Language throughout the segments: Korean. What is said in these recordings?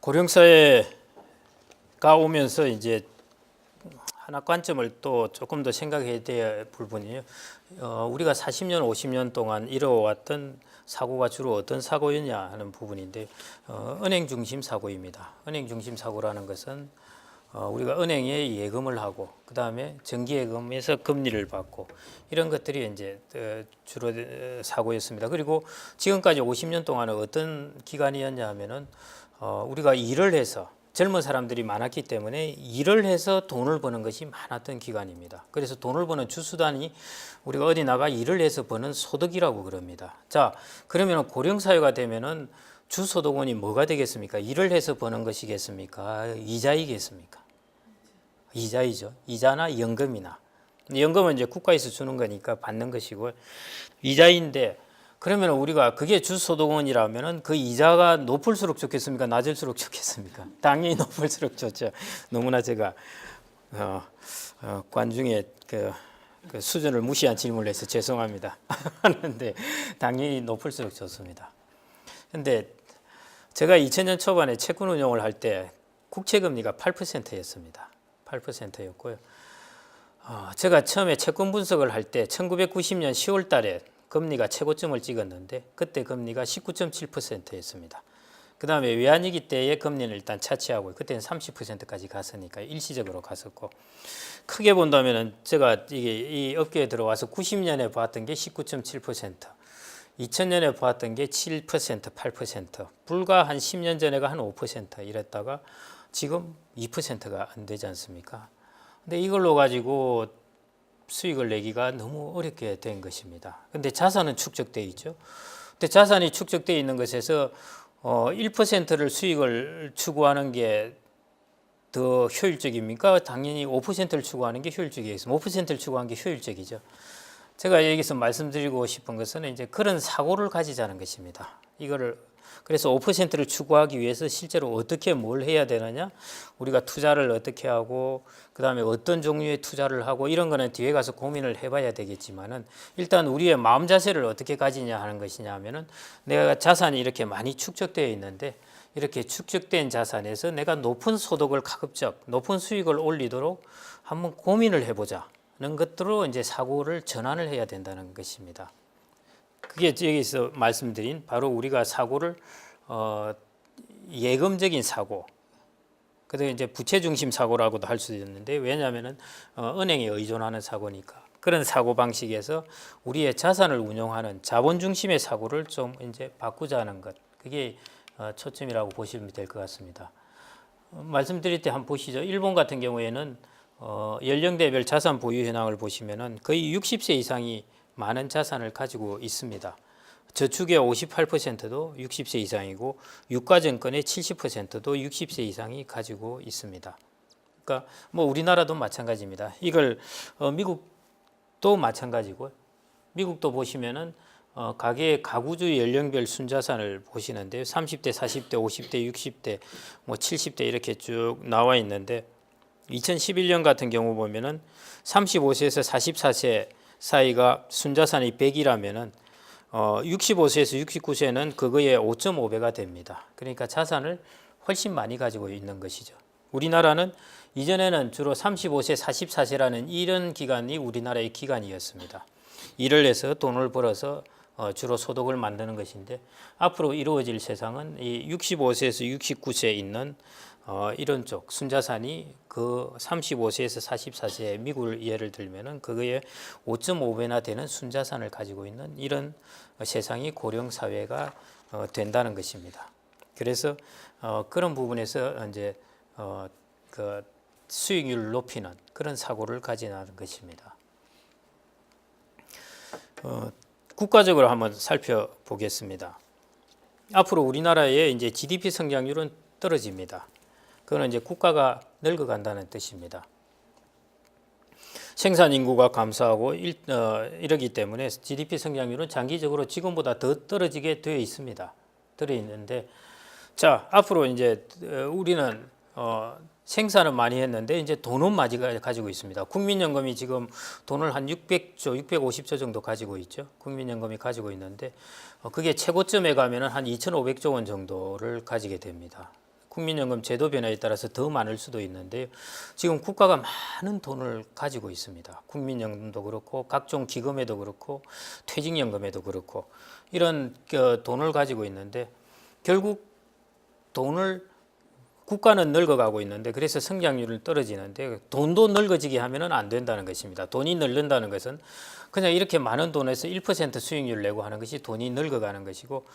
고령사회가 오면서 이제 하나 관점을 또 조금 더 생각해야 될 부분이에요. 우리가 40년, 50년 동안 이뤄왔던 사고가 주로 어떤 사고였냐 하는 부분인데 은행 중심 사고입니다. 은행 중심 사고라는 것은 우리가 은행에 예금을 하고 그 다음에 정기예금에서 금리를 받고 이런 것들이 이제 주로 사고였습니다. 그리고 지금까지 50년 동안은 어떤 기간이었냐 하면은 우리가 일을 해서 젊은 사람들이 많았기 때문에 일을 해서 돈을 버는 것이 많았던 기간입니다. 그래서 돈을 버는 주수단이 우리가 어디 나가 일을 해서 버는 소득이라고 그럽니다. 자, 그러면 고령사회가 되면은 주소득원이 뭐가 되겠습니까? 일을 해서 버는 것이겠습니까? 이자이겠습니까? 이자이죠. 이자나 연금이나. 연금은 이제 국가에서 주는 거니까 받는 것이고 이자인데 그러면 우리가 그게 주소득원이라면은 그 이자가 높을수록 좋겠습니까? 낮을수록 좋겠습니까? 당연히 높을수록 좋죠. 너무나 제가 관중의 그 수준을 무시한 질문을 해서 죄송합니다. 하는데 당연히 높을수록 좋습니다. 근데 제가 2000년 초반에 채권 운용을 할 때 국채금리가 8%였습니다. 8%였고요. 제가 처음에 채권 분석을 할 때 1990년 10월 달에 금리가 최고점을 찍었는데 그때 금리가 19.7%였습니다. 그 다음에 외환위기 때의 금리는 일단 차치하고 그때는 30%까지 갔으니까 일시적으로 갔었고 크게 본다면 제가 이 업계에 들어와서 90년에 봤던 게 19.7%, 2000년에 봤던 게 7%, 8%, 불과 한 10년 전에가 한 5% 이랬다가 지금 2%가 안 되지 않습니까? 근데 이걸로 가지고 수익을 내기가 너무 어렵게 된 것입니다. 근데 자산은 축적되어 있죠. 근데 자산이 축적되어 있는 것에서 1%를 수익을 추구하는 게 더 효율적입니까? 당연히 5%를 추구하는 게 효율적이겠습니다. 5%를 추구하는 게 효율적이죠. 제가 여기서 말씀드리고 싶은 것은 이제 그런 사고를 가지자는 것입니다. 이거를 그래서 5%를 추구하기 위해서 실제로 어떻게 뭘 해야 되느냐, 우리가 투자를 어떻게 하고 그 다음에 어떤 종류의 투자를 하고 이런 거는 뒤에 가서 고민을 해봐야 되겠지만은 일단 우리의 마음 자세를 어떻게 가지냐 하는 것이냐 하면은 내가 자산이 이렇게 많이 축적되어 있는데 이렇게 축적된 자산에서 내가 높은 소득을 가급적 높은 수익을 올리도록 한번 고민을 해보자는 것들로 이제 사고를 전환을 해야 된다는 것입니다. 그게 여기서 말씀드린 바로 우리가 사고를 예금적인 사고, 그다음에 이제 부채 중심 사고라고도 할 수도 있는데 왜냐하면은 은행에 의존하는 사고니까 그런 사고 방식에서 우리의 자산을 운용하는 자본 중심의 사고를 좀 이제 바꾸자는 것, 그게 초점이라고 보시면 될 것 같습니다. 말씀드릴 때 한번 보시죠. 일본 같은 경우에는 연령대별 자산 보유 현황을 보시면은 거의 60세 이상이 많은 자산을 가지고 있습니다. 저축의 58%도 60세 이상이고 유가증권의 70%도 60세 이상이 가지고 있습니다. 그러니까 뭐 우리나라도 마찬가지입니다. 이걸 미국도 마찬가지고 미국도 보시면은 가구주 연령별 순자산을 보시는데요. 30대, 40대, 50대, 60대, 뭐 70대 이렇게 쭉 나와 있는데 2011년 같은 경우 보면은 35세에서 44세 사이가 순자산이 100이라면은 65세에서 69세는 그거의 5.5배가 됩니다. 그러니까 자산을 훨씬 많이 가지고 있는 것이죠. 우리나라는 이전에는 주로 35세, 44세라는 이런 기간이 우리나라의 기간이었습니다. 일을 해서 돈을 벌어서 주로 소득을 만드는 것인데 앞으로 이루어질 세상은 이 65세에서 69세에 있는 이런 쪽 순자산이 그 35세에서 44세 미국을 예를 들면은 그거의 5.5배나 되는 순자산을 가지고 있는 이런 세상이 고령 사회가 된다는 것입니다. 그래서 그런 부분에서 이제 그 수익률을 높이는 그런 사고를 가지는 것입니다. 국가적으로 한번 살펴보겠습니다. 앞으로 우리나라의 이제 GDP 성장률은 떨어집니다. 그거는 이제 국가가 늙어간다는 뜻입니다. 생산 인구가 감소하고 이러기 때문에 GDP 성장률은 장기적으로 지금보다 더 떨어지게 되어 있습니다. 들어 있는데, 자 앞으로 이제 우리는 생산은 많이 했는데 이제 돈은 많이 가지고 있습니다. 국민연금이 지금 돈을 한 600조, 650조 정도 가지고 있죠. 국민연금이 가지고 있는데 그게 최고점에 가면은 한 2,500조 원 정도를 가지게 됩니다. 국민연금 제도 변화에 따라서 더 많을 수도 있는데요. 지금 국가가 많은 돈을 가지고 있습니다. 국민연금도 그렇고 각종 기금에도 그렇고 퇴직연금에도 그렇고 이런 돈을 가지고 있는데 결국 국가는 늙어가고 있는데 그래서 성장률은 떨어지는데 돈도 늙어지게 하면은 안 된다는 것입니다. 돈이 늙는다는 것은 그냥 이렇게 많은 돈에서 1% 수익률을 내고 하는 것이 돈이 늙어가는 것이고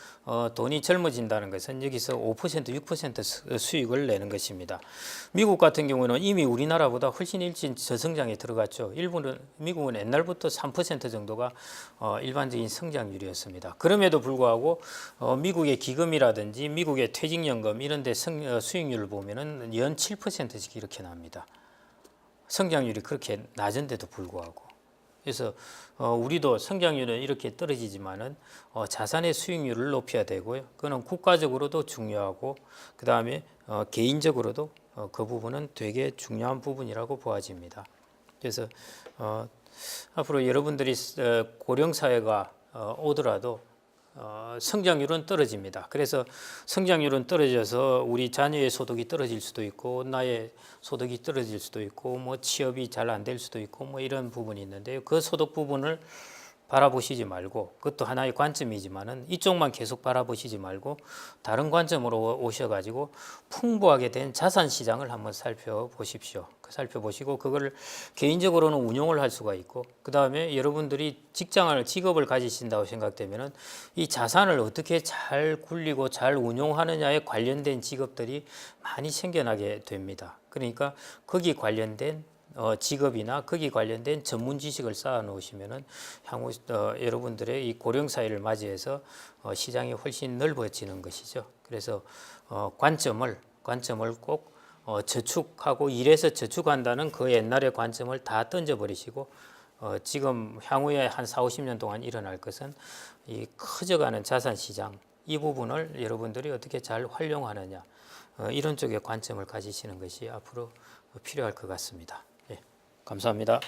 돈이 젊어진다는 것은 여기서 5% 6% 수익을 내는 것입니다. 미국 같은 경우는 이미 우리나라보다 훨씬 일찍 저성장에 들어갔죠. 미국은 옛날부터 3% 정도가 일반적인 성장률이었습니다. 그럼에도 불구하고 미국의 기금이라든지 미국의 퇴직연금 이런 데 수익률을 보면은 연 7%씩 이렇게 납니다. 성장률이 그렇게 낮은데도 불구하고. 그래서 우리도 성장률은 이렇게 떨어지지만은 자산의 수익률을 높여야 되고요. 그거는 국가적으로도 중요하고 그 다음에 개인적으로도 그 부분은 되게 중요한 부분이라고 보아집니다. 그래서 앞으로 여러분들이 고령 사회가 오더라도 성장률은 떨어집니다. 그래서 성장률은 떨어져서 우리 자녀의 소득이 떨어질 수도 있고 나의 소득이 떨어질 수도 있고 뭐 취업이 잘 안 될 수도 있고 뭐 이런 부분이 있는데요. 그 소득 부분을 바라보시지 말고 그것도 하나의 관점이지만은 이쪽만 계속 바라보시지 말고 다른 관점으로 오셔가지고 풍부하게 된 자산 시장을 한번 살펴보십시오. 살펴보시고 그걸 개인적으로는 운용을 할 수가 있고 그 다음에 여러분들이 직업을 가지신다고 생각되면은 이 자산을 어떻게 잘 굴리고 잘 운용하느냐에 관련된 직업들이 많이 생겨나게 됩니다. 그러니까 거기 관련된 직업이나 거기 관련된 전문 지식을 쌓아 놓으시면은 향후 여러분들의 이 고령 사회를 맞이해서 시장이 훨씬 넓어지는 것이죠. 그래서 관점을 꼭 저축하고 일해서 저축한다는 그 옛날의 관점을 다 던져버리시고 지금 향후에 한 4, 50년 동안 일어날 것은 이 커져가는 자산 시장 이 부분을 여러분들이 어떻게 잘 활용하느냐 이런 쪽의 관점을 가지시는 것이 앞으로 필요할 것 같습니다. 감사합니다.